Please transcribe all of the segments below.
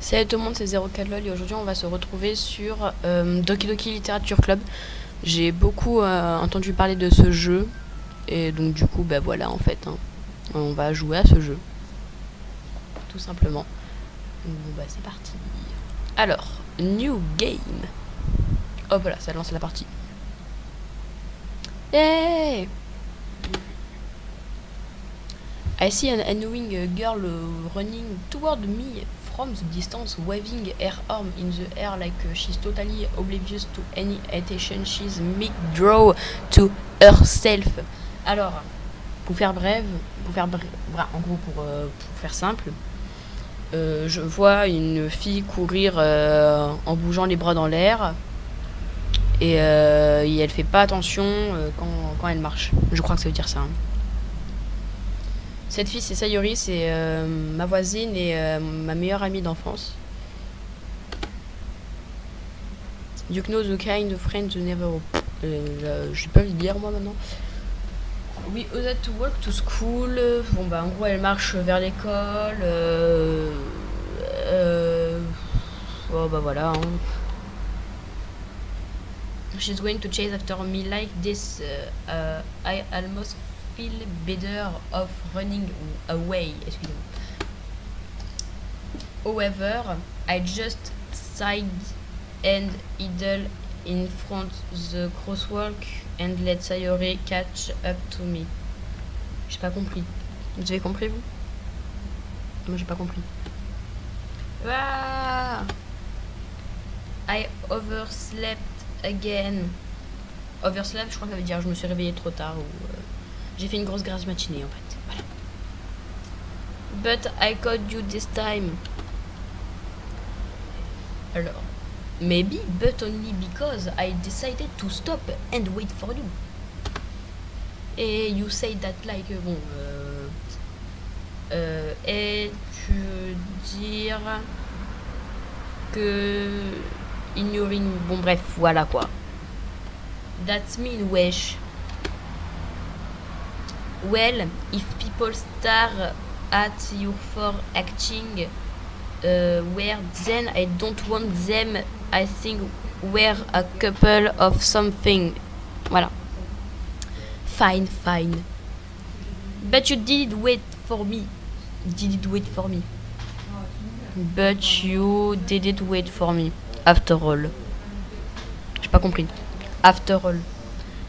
Salut tout le monde, c'est 04lol et aujourd'hui on va se retrouver sur Doki Doki Literature Club. J'ai beaucoup entendu parler de ce jeu et donc du coup bah voilà en fait on va jouer à ce jeu tout simplement. Donc bah c'est parti. Alors, new game. Hop voilà, ça lance la partie. Hey, I see an annoying girl running toward me from the distance, waving her arm in the air like she's totally oblivious to any attention she's make draw to herself. Alors, pour faire bref, en gros pour faire simple, je vois une fille courir en bougeant les bras dans l'air et elle fait pas attention quand elle marche. Je crois que ça veut dire ça. Hein. Cette fille, c'est Sayori, c'est ma voisine et ma meilleure amie d'enfance. You know the kind of friends you never hope. Je peux le dire moi maintenant. We had to walk to school. Bon bah en gros elle marche vers l'école. Oh bah voilà. Hein. She's going to chase after me like this. I almost feel better of running away. Excusez-moi. However, I just sighed and idle in front the crosswalk and let Sayori catch up to me. J'ai pas compris. Vous avez compris vous? Moi j'ai pas compris. Ah! I overslept again. Overslept, je crois que ça veut dire je me suis réveillée trop tard ou j'ai fait une grosse grasse matinée en fait. Voilà. But I caught you this time. Alors, maybe, but only because I decided to stop and wait for you. Et you say that like bon. Et tu dire que ignoring. Bon bref, voilà quoi. That's mean wesh. Well, if people stare at you for acting weird, then I don't want them. I think we're a couple of something. Voilà. Fine, fine. But you did wait for me. Did wait for me. But you didn't wait for me. After all. J'ai pas compris. After all.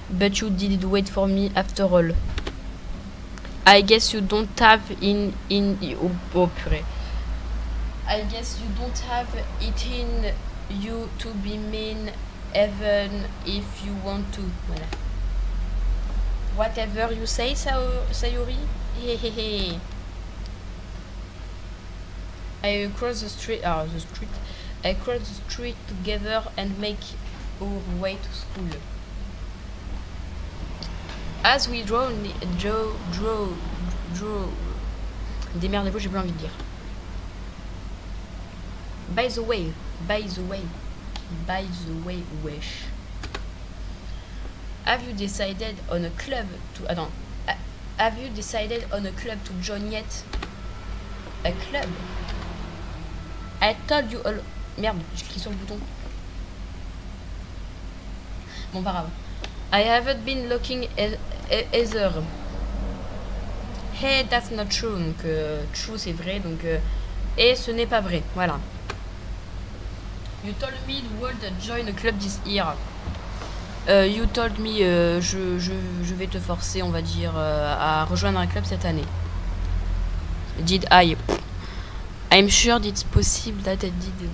But you didn't wait for me after all. I guess you don't have oh purée. I guess you don't have it in you to be mean even if you want to. Voilà. Whatever you say, Sayori. Hehehe. I cross the street. I cross the street together and make our way to school. As we draw. Démerdez-vous, j'ai plus envie de dire. By the way, wesh. Have you decided on a club to... Attends. Have you decided on a club to join yet? A club? I told you all... Merde, j'ai cliqué sur le bouton. Bon, pas grave. I haven't been looking either. Hey, that's not true. Donc, true, c'est vrai. Donc, et ce n'est pas vrai. Voilà. You told me the world join a club this year. You told me, je vais te forcer, on va dire, à rejoindre un club cette année. Did I? I'm sure it's possible that I did.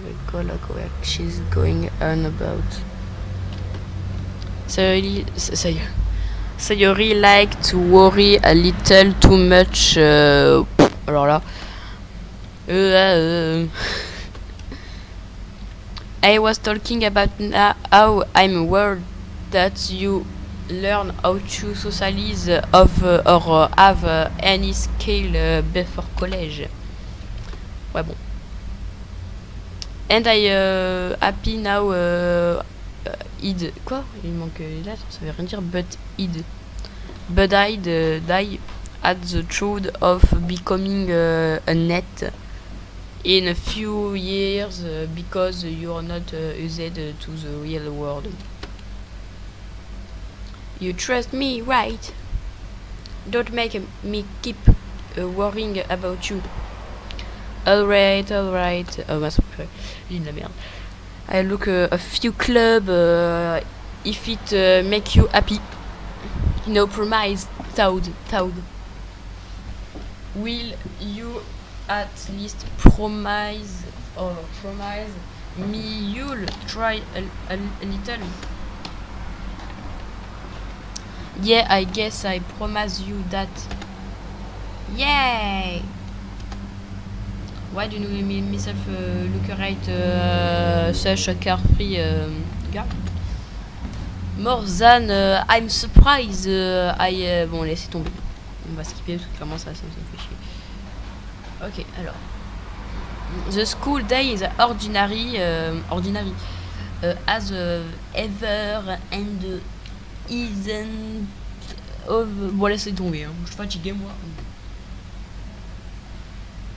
Recall what she's going on about. Sayori like to worry a little too much. Alors là. I was talking about how I'm worried that you learn how to socialize or have any skill before college. Ouais bon. And I happy now id. Quoi? Il manque là, ça veut rien dire but id. But I'd die at the truth of becoming a net. in a few years because you're not used to the real world. You trust me, right? Don't make me keep worrying about you. Alright. Oh, mince, j'ai de la merde. I look a few club if it make you happy. No promise, Toad. Will you at least promise me you'll try a little? Yeah, I guess I promise you that. Yay! Why do you make myself look right such a carefree girl? More than I'm surprised. Bon, laissez tomber. On va skipper parce que clairement ça me fait chier. Ok, alors. The school day is ordinary as ever and isn't of... Bon, laissez tomber, hein. Je suis fatigué, moi.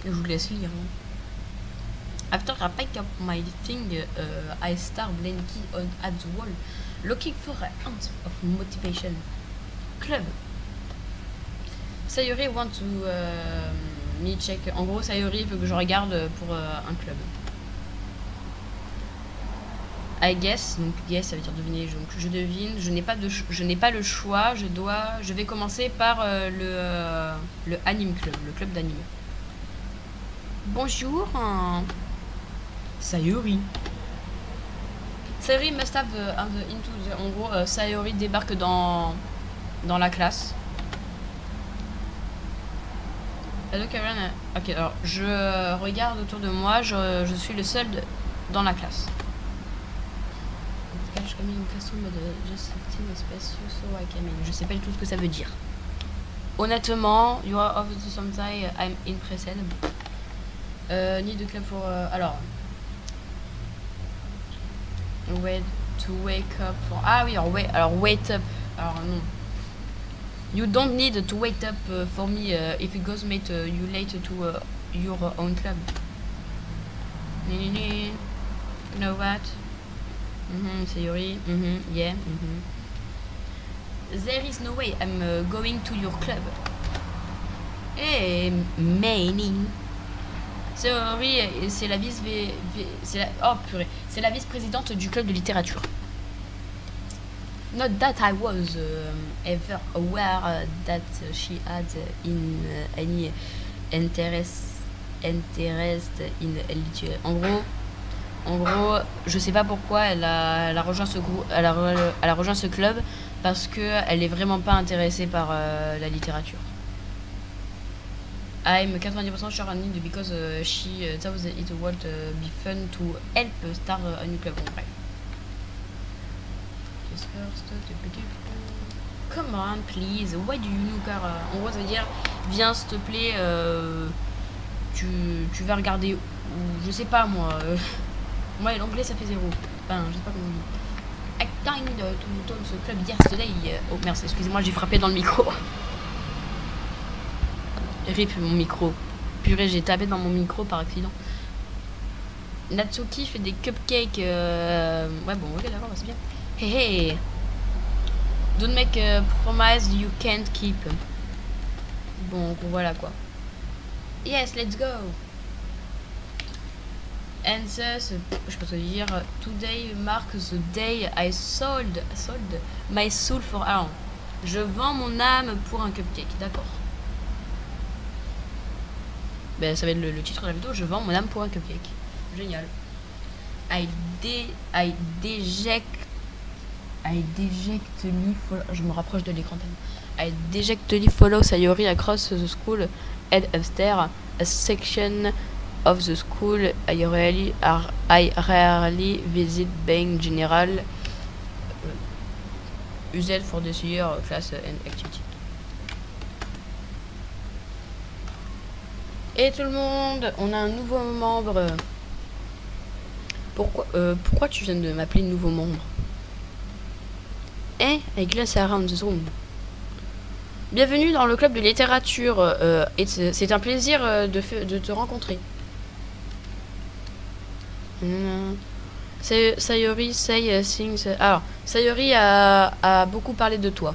Je vous laisse lire. Hein. After I pick up my thing, I start blinking at the wall, looking for a hint of motivation. Club. Sayori want to me check. En gros, Sayori veut que je regarde pour un club. I guess, donc guess ça veut dire deviner. Donc je devine. Je n'ai pas le choix. Je vais commencer par le anime club, le club d'anime. Bonjour. Sayori. Sayori must have into the... En gros, Sayori débarque dans la classe. Hello Karen. Ok, alors je regarde autour de moi. Je suis le seul dans la classe. Je sais pas du tout ce que ça veut dire. Honnêtement, you are of the sometimes I'm impressed. Need a club for alors wait to wake up for oui alors wait up alors non, you don't need to wait up for me if it goes mate you late to your own club. You know what? Sayori. Yeah. There is no way I'm going to your club. Hey, meaning. Sayori, c'est la c'est la vice-présidente du club de littérature. Not that I was ever aware that she had any interest in literature. En gros, je sais pas pourquoi elle a rejoint ce groupe, elle a rejoint ce club parce que elle est vraiment pas intéressée par la littérature. I'm 90% sure on it because she thought it would be fun to help start a new club. Bref. Just first, come on, please. Why do you know? Car en gros, ça veut dire, viens, s'il te plaît. Tu vas regarder. Ou je sais pas moi. Moi, l'anglais ça fait 0. Enfin, je sais pas comment on dit. I kind to talk the club yesterday. Oh merde, excusez-moi, j'ai frappé dans le micro. Rip mon micro. Purée, j'ai tapé dans mon micro par accident. Natsuki fait des cupcakes. Ouais, bon, ok, d'accord, bah, c'est bien. Hey, hey. Don't make a promise you can't keep. Bon, voilà quoi. Yes, let's go. And thus, je sais pas ce que dire. Today marks the day I sold my soul for art. Je vends mon âme pour un cupcake, d'accord. Ben, ça va être le titre de la vidéo. Je vends mon âme pour un cupcake. Génial. I dejectedly follow. Je me rapproche de l'écran tellement. I dejectedly follow Sayori across the school head upstairs. A section of the school I rarely visit being general used for this year class and activity. Et tout le monde, on a un nouveau membre. Pourquoi tu viens de m'appeler nouveau membre? I glance around the room. Bienvenue dans le club de littérature. C'est un plaisir de te rencontrer. Sayori say things. Alors, Sayori a beaucoup parlé de toi.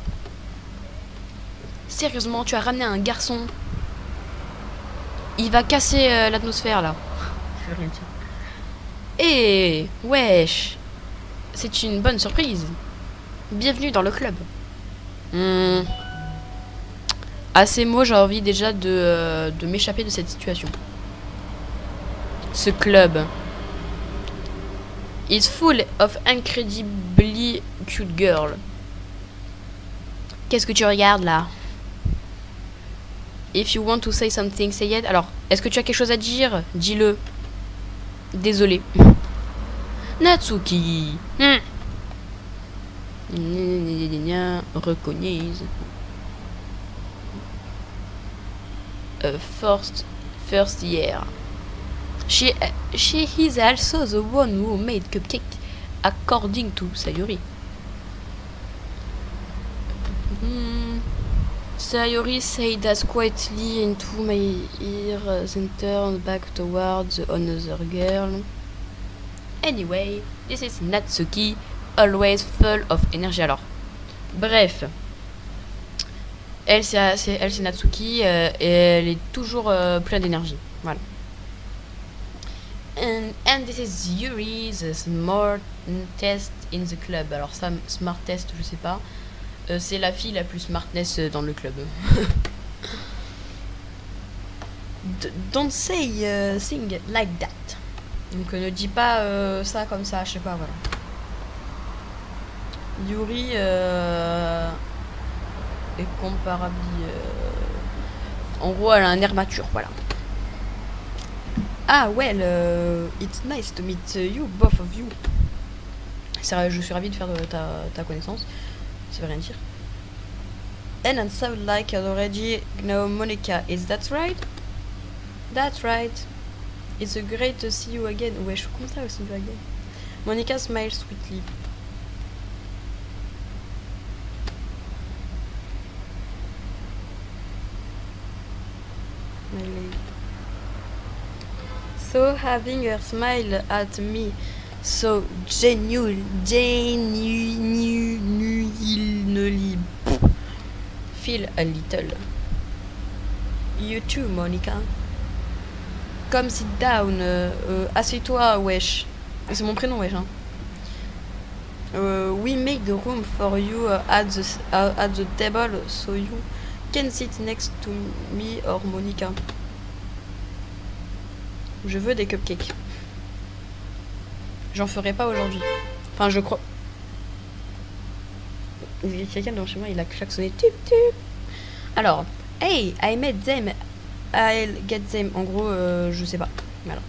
Sérieusement, tu as ramené un garçon. Il va casser l'atmosphère là. Je veux rien dire. Eh, wesh. C'est une bonne surprise. Bienvenue dans le club. À ces mots, j'ai envie déjà de m'échapper de cette situation. Ce club is full of incredibly cute girls. Qu'est-ce que tu regardes là? If you want to say something, say it. Alors, est-ce que tu as quelque chose à dire? Dis-le. Désolé. Natsuki. Reconnaise. First year. She is also the one who made cupcake, according to Sayori. Sayori said that quietly into my ear, then turned back towards another girl. Anyway, this is Natsuki, always full of energy. Alors, bref. Elle, c'est Natsuki, et elle est toujours pleine d'énergie. Voilà. And this is Yuri, the smartest in the club. Alors ça, smartest, je sais pas. C'est la fille la plus smartness dans le club. Don't say thing like that. Donc ne dis pas ça comme ça, je sais pas, voilà. Yuri est comparable. En gros, elle a un air mature, voilà. Ah, well, it's nice to meet you, both of you. Je suis ravie de faire ta connaissance. Ça veut rien dire. And sound like I already know Monica, is that right? That's right. It's a great to see you again. Ouais, je suis comme ça aussi, you again. Monica smiles sweetly. So having her smile at me so genuinely feel a little. You too, Monica. Come sit down. Assieds-toi, wesh. C'est mon prénom, wesh. Hein. We make the room for you at the table so you can sit next to me or Monica. Je veux des cupcakes. J'en ferai pas aujourd'hui. Enfin, je crois. Il y a quelqu'un devant chez moi, il a klaxonné. Tup, tup. Alors, hey, I made them. I'll get them. En gros, je sais pas. Voilà.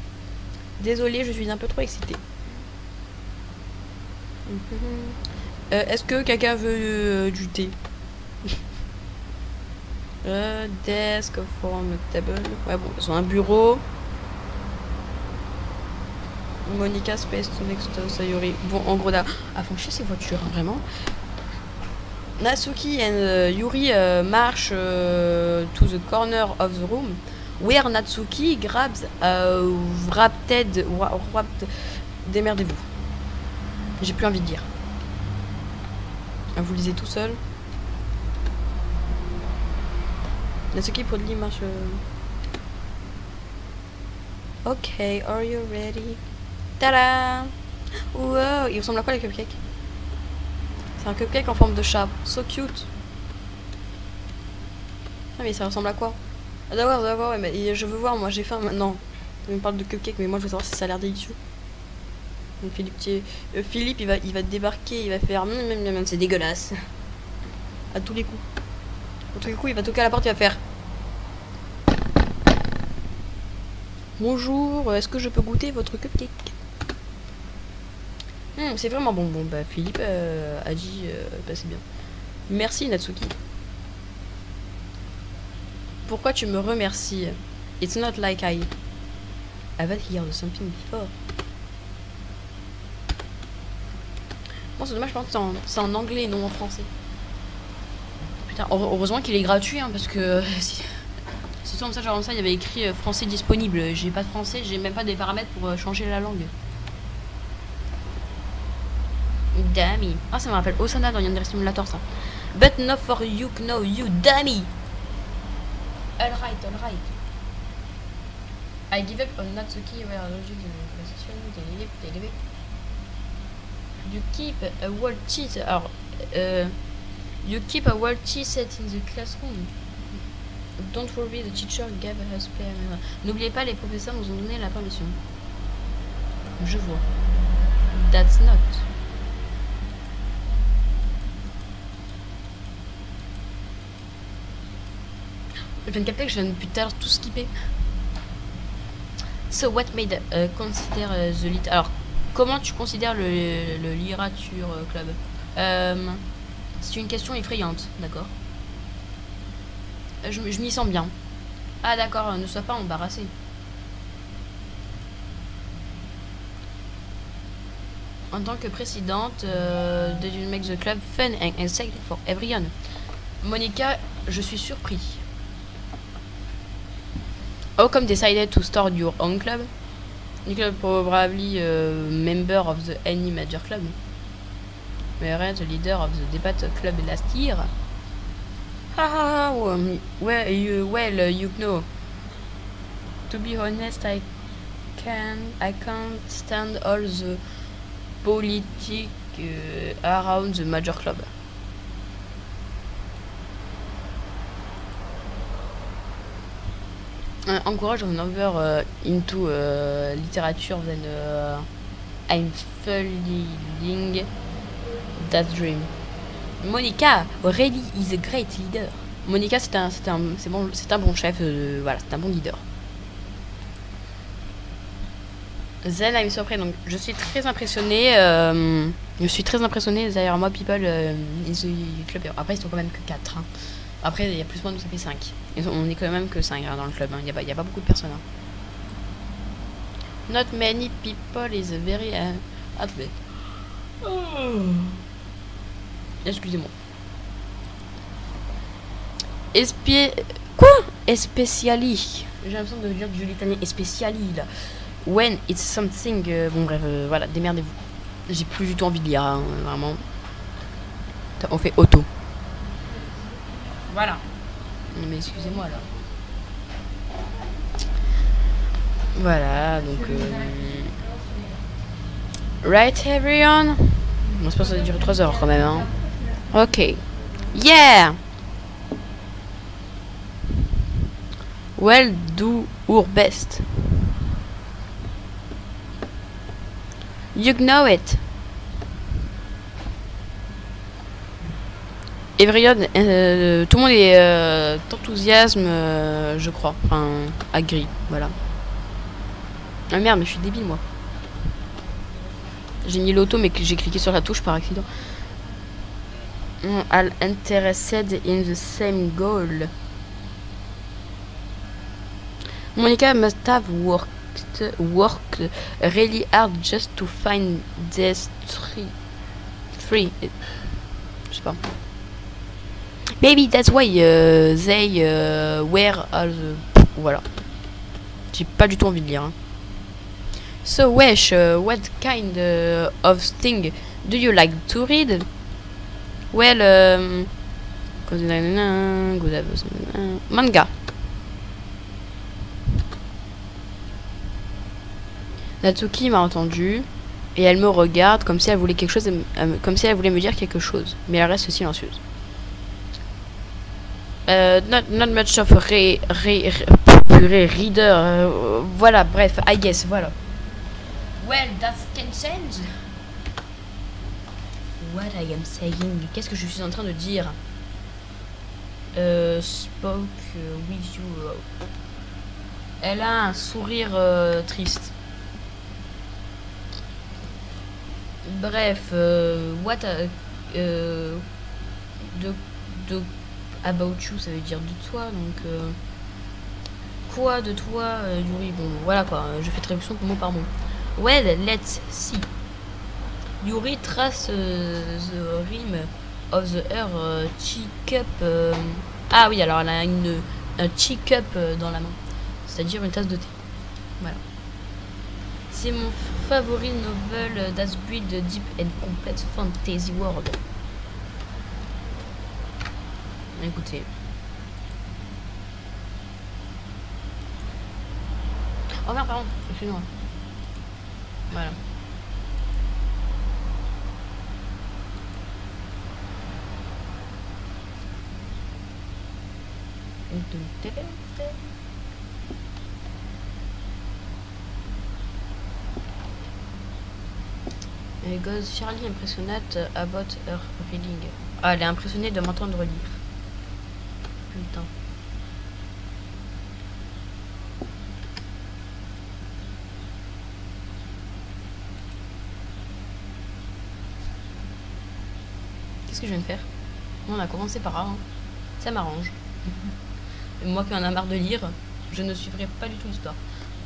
Désolée, je suis un peu trop excitée. Est-ce que quelqu'un veut du thé? Desk from table. Ouais, bon, ils ont un bureau. Monica space to next to Sayori. Bon, en gros, affranchir ces voitures, hein, vraiment. Natsuki and Yuri march to the corner of the room where Natsuki grabs wrapped. Démerdez-vous. J'ai plus envie de dire. Vous lisez tout seul. Natsuki proudly marche. Ok, are you ready? Tada! Wow, il ressemble à quoi les cupcakes? C'est un cupcake en forme de chat. So cute. Ah mais ça ressemble à quoi? Ah d'accord, ouais, mais je veux voir, moi j'ai faim maintenant. On me parle de cupcake, mais moi je veux savoir si ça a l'air délicieux. Donc Philippe il va débarquer, il va faire c'est dégueulasse. À tous les coups. À tous les coups il va toquer à la porte, il va faire bonjour, est-ce que je peux goûter votre cupcake? C'est vraiment bon. Bon, bah Philippe a dit bah, c'est bien. Merci Natsuki. Pourquoi tu me remercies? It's not like I haven't heard something before. Bon, c'est dommage, je pense que c'est en anglais et non en français. Putain, heureusement qu'il est gratuit, hein, parce que si sur le message avant ça, il y avait écrit français disponible. J'ai pas de français, j'ai même pas des paramètres pour changer la langue. Dummy. Ah, ça me rappelle Osana dans Yandere Simulator, ça. But not for you, no, you dummy. Alright. I give up on Natsuki where logic position. You keep a world cheese. Alors, you keep a world cheese set in the classroom. Don't worry, the teacher gave us spare. N'oubliez pas, les professeurs nous ont donné la permission. Je vois. That's not. Je viens de capter que je viens depuis tout à l'heure tout skipper. So what made consider the lit. Alors, comment tu considères le littérature club? C'est une question effrayante, d'accord. Je m'y sens bien. Ah d'accord, ne sois pas embarrassé. En tant que présidente de You Make the Club fun and exciting for everyone. Monica, je suis surpris. How come decided to start your own club? You club probably member of the any major club. Where the leader of the debate club last year. Well, you know. To be honest, I can't stand all the politics around the major club. Encourage an over into literature than I'm following that dream. Monica really is a great leader. Monica c'est un bon chef, voilà, c'est un bon leader. Then I'm surpris, donc je suis très impressionnée. Derrière moi, people in the club. Après ils sont quand même que 4. Hein. Après il y a plus ou moins, ça fait 5. On est quand même que 5 hein, dans le club. Hein. Il y a pas beaucoup de personnes. Hein. Not many people is very athlete. Excusez-moi. Quoi? Especially. J'ai l'impression de dire du l'italien especially là. When it's something. Bon bref, voilà, démerdez-vous. J'ai plus du tout envie de lire, hein, vraiment. On fait auto. Voilà. Mais excusez-moi là. Voilà, donc. Right everyone? On se pense que ça va durer 3 heures quand même, hein. Ok. Yeah! Well, do our best. You know it. Everyone, tout le monde est enthousiasme, je crois. Enfin, agree, voilà. Ah merde, mais je suis débile moi. J'ai mis l'auto, mais j'ai cliqué sur la touche par accident. All interested in the same goal. Monica must have worked really hard just to find these three. Je sais pas. Maybe that's why they were all the... Voilà. J'ai pas du tout envie de lire. Hein. So, Wesh, what kind of thing do you like to read? Well, manga. Natsuki m'a entendu et elle me regarde comme si elle voulait quelque chose, comme si elle voulait me dire quelque chose, mais elle reste silencieuse. Not much of a reader. Voilà, bref, I guess, voilà. Well, that can change. What I am saying. Qu'est-ce que je suis en train de dire? Spoke with you. Elle a un sourire triste. Bref, what de about you, ça veut dire de toi, donc quoi de toi, Yuri. Bon, voilà quoi, je fais traduction mot par mot. Well, let's see. Yuri trace the rim of the air teacup. Ah oui, alors elle a un teacup dans la main, c'est-à-dire une tasse de thé. Voilà. C'est mon favori novel that's build deep and complete fantasy world. Écoutez. Oh merde, pardon, excusez-moi. Voilà. Goes Charlie impressionnate about her reading. Ah, elle est impressionnée de m'entendre lire. Putain. Qu'est-ce que je viens de faire? On a commencé par A. Hein. Ça m'arrange. Moi qui en a marre de lire, je ne suivrai pas du tout l'histoire.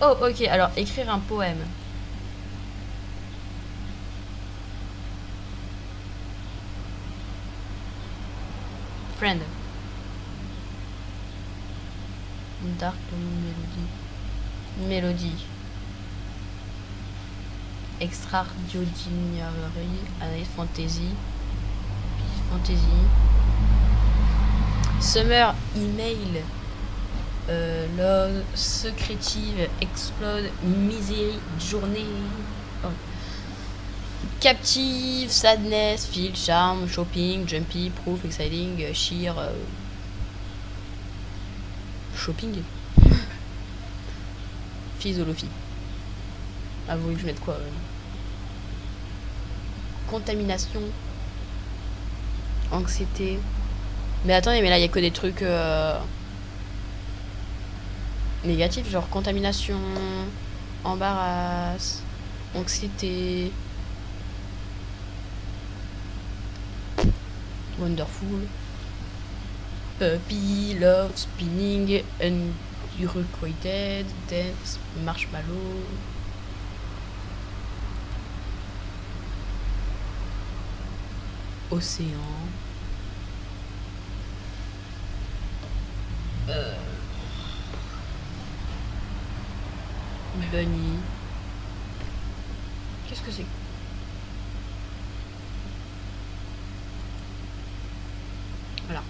Oh, ok, alors écrire un poème. Friend. Dark Melody. Mélodie. Extraordinary. Analyse fantasy. Fantasy. Summer email. Love. Secretive. Explode. Misery. Journée. Oh. Captive, sadness, feel, charm, shopping, jumpy, proof, exciting, sheer, shopping, physiologie. Ah, vous voulez que je mette quoi contamination, anxiété. Mais attendez, mais là il y a que des trucs négatifs, genre contamination, embarras, anxiété. Wonderful. Puppy, love, spinning, unrequited, dance, marshmallow. Océan. Bunny. Qu'est-ce que c'est? Voilà.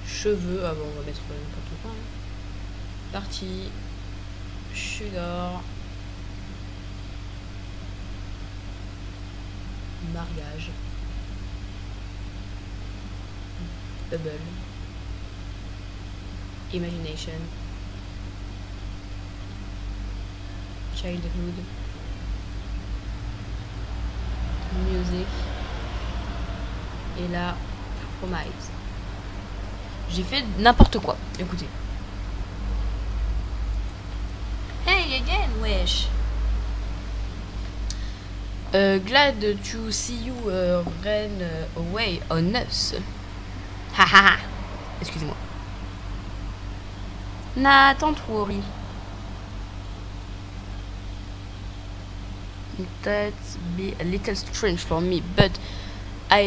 Cheveux. Ah bon, on va mettre n'importe quoi. Hein. Partie. Sugar. Mariage. Bubble. Imagination. Childhood. Music. Et là, promise. J'ai fait n'importe quoi. Écoutez. Hey again, wesh. Glad to see you run away on us. Haha. Excusez-moi. Nah, don't worry. That's be a little strange for me, but but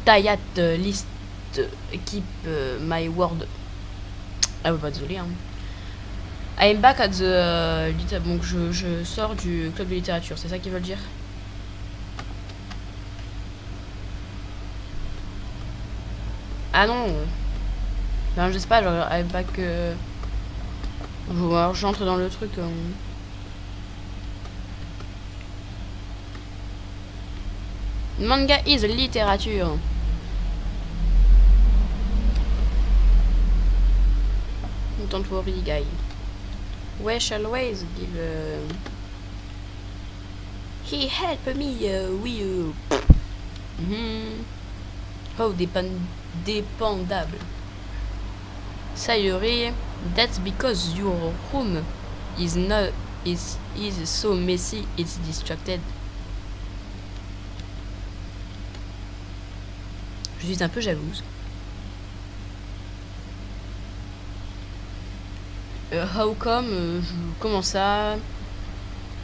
I at least keep my word. Ah bah désolé hein. I am back at the donc je sors du club de littérature, c'est ça qu'ils veulent dire? Ah non. Non, je sais pas, genre I am back alors j'entre dans le truc Manga is literature. Don't worry, guy. We shall always give. He help me. We. Oh, dépendable. Sayuri, that's because your room is not is so messy. It's distracted. Je suis un peu jalouse. How come comment ça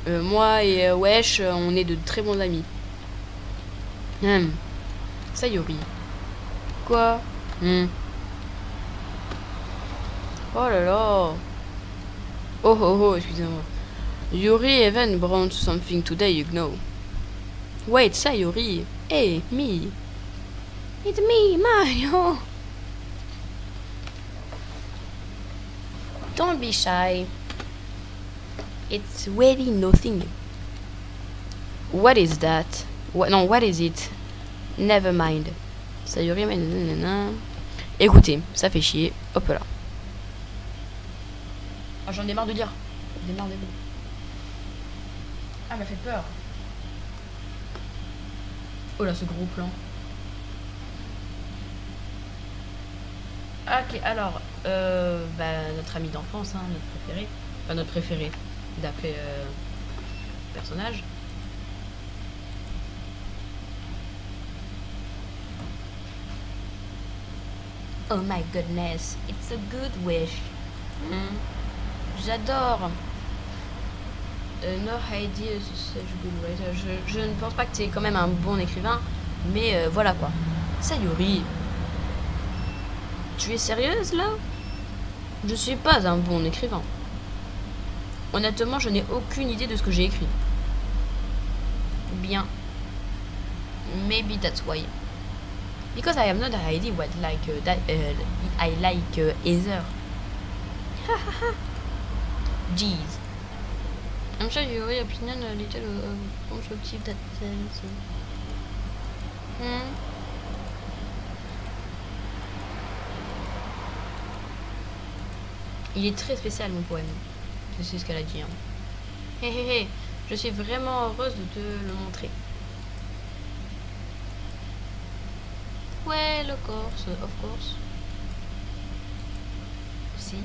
moi et Wesh, on est de très bons amis. Sayori. Quoi? Oh là là. Oh oh oh, excusez-moi. Yuri even brought something today, you know. Wait, Sayuri. Hey, me. It's me, Mario. Don't be shy. It's really nothing. What is that? What, non, what is it? Never mind. Sayuri, nanana. Écoutez, ça fait chier. Hop là. Oh, j'en ai marre de lire. J'en ai marre de lire. Ah, elle m'a fait peur. Oh là, ce gros plan. Ok, alors, notre ami d'enfance, hein, notre préféré. Enfin, notre préféré d'après personnage. Oh my goodness, it's a good wish. J'adore. No idea such good writer. Je ne pense pas que tu es quand même un bon écrivain, mais voilà quoi. Sayuri. Tu es sérieuse là? Je suis pas un bon écrivain. Honnêtement, je n'ai aucune idée de ce que j'ai écrit. Bien. Maybe that's why. Because I have no idea what I like either. Jeez. I'm sure your opinion a little constructive that sense. Il est très spécial mon poème. C'est ce qu'elle a dit. Hein. Hé hé hé, je suis vraiment heureuse de te le montrer. Well, of course. Si.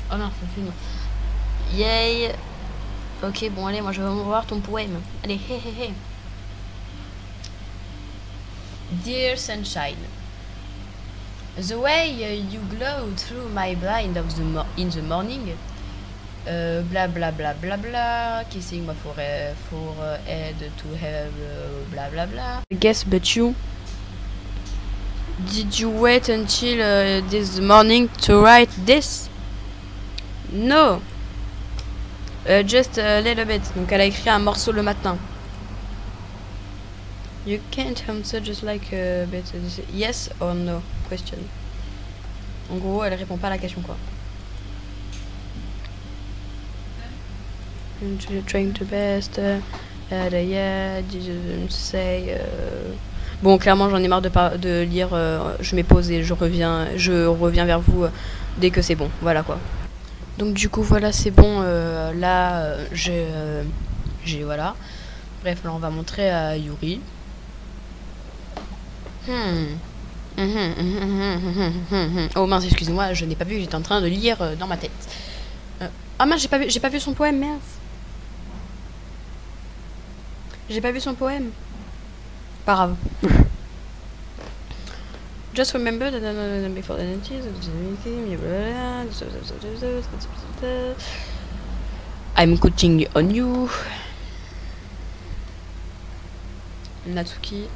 Oh non, ça filme. Yay. Ok, bon allez, moi je vais voir ton poème. Allez, hé hé hé. Dear sunshine, the way you glow through my blind of in the morning, bla bla bla bla bla, kissing my forehead to have bla bla bla. Guess but you. Did you wait until this morning to write this? No. Just a little bit. Donc elle a écrit un morceau le matin. You can't answer just like a bit. Yes or no question. En gros, elle répond pas à la question quoi. Trying to best. Yeah, didn't say. Bon, clairement, j'en ai marre de lire. Je mets pause et je reviens vers vous dès que c'est bon. Voilà quoi. Donc du coup voilà c'est bon là j'ai voilà. Bref là on va montrer à Yuri. Oh mince excusez-moi je n'ai pas vu, j'étais en train de lire dans ma tête. Ah mince j'ai pas vu son poème, mince. J'ai pas vu son poème. Pas grave. Just remember that before the I'm coaching on you. Natsuki.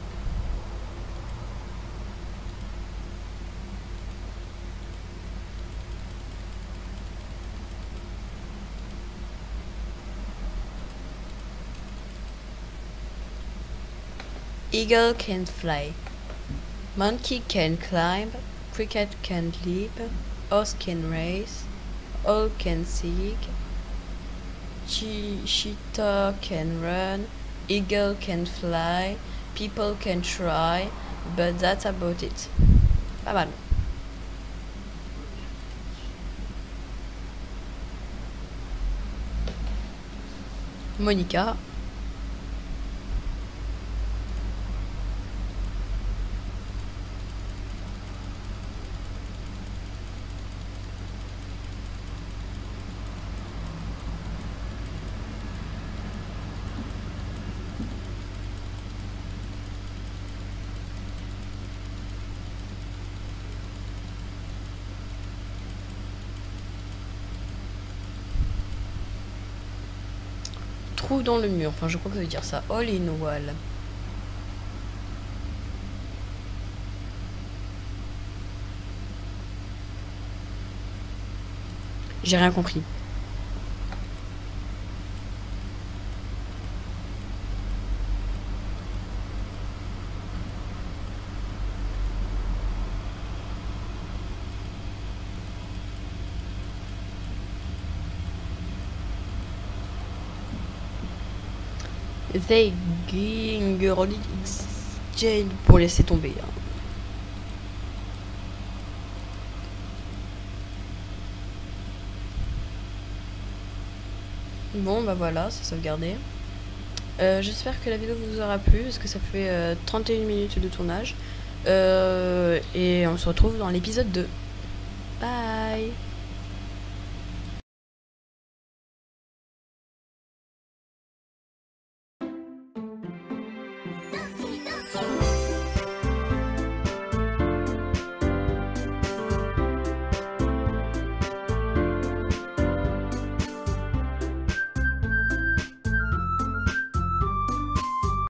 Eagle can fly. Monkey can climb, cricket can leap, horse can race, owl can sing, cheetah can run, eagle can fly, people can try, but that's about it. Pas mal. Monica. trou dans le mur. Enfin, je crois que ça veut dire ça. Hole in wall. J'ai rien compris. They Gingerly Exchange pour laisser tomber. Hein. Bon bah voilà, c'est sauvegardé. J'espère que la vidéo vous aura plu parce que ça fait 31 minutes de tournage. Et on se retrouve dans l'épisode 2. Bye.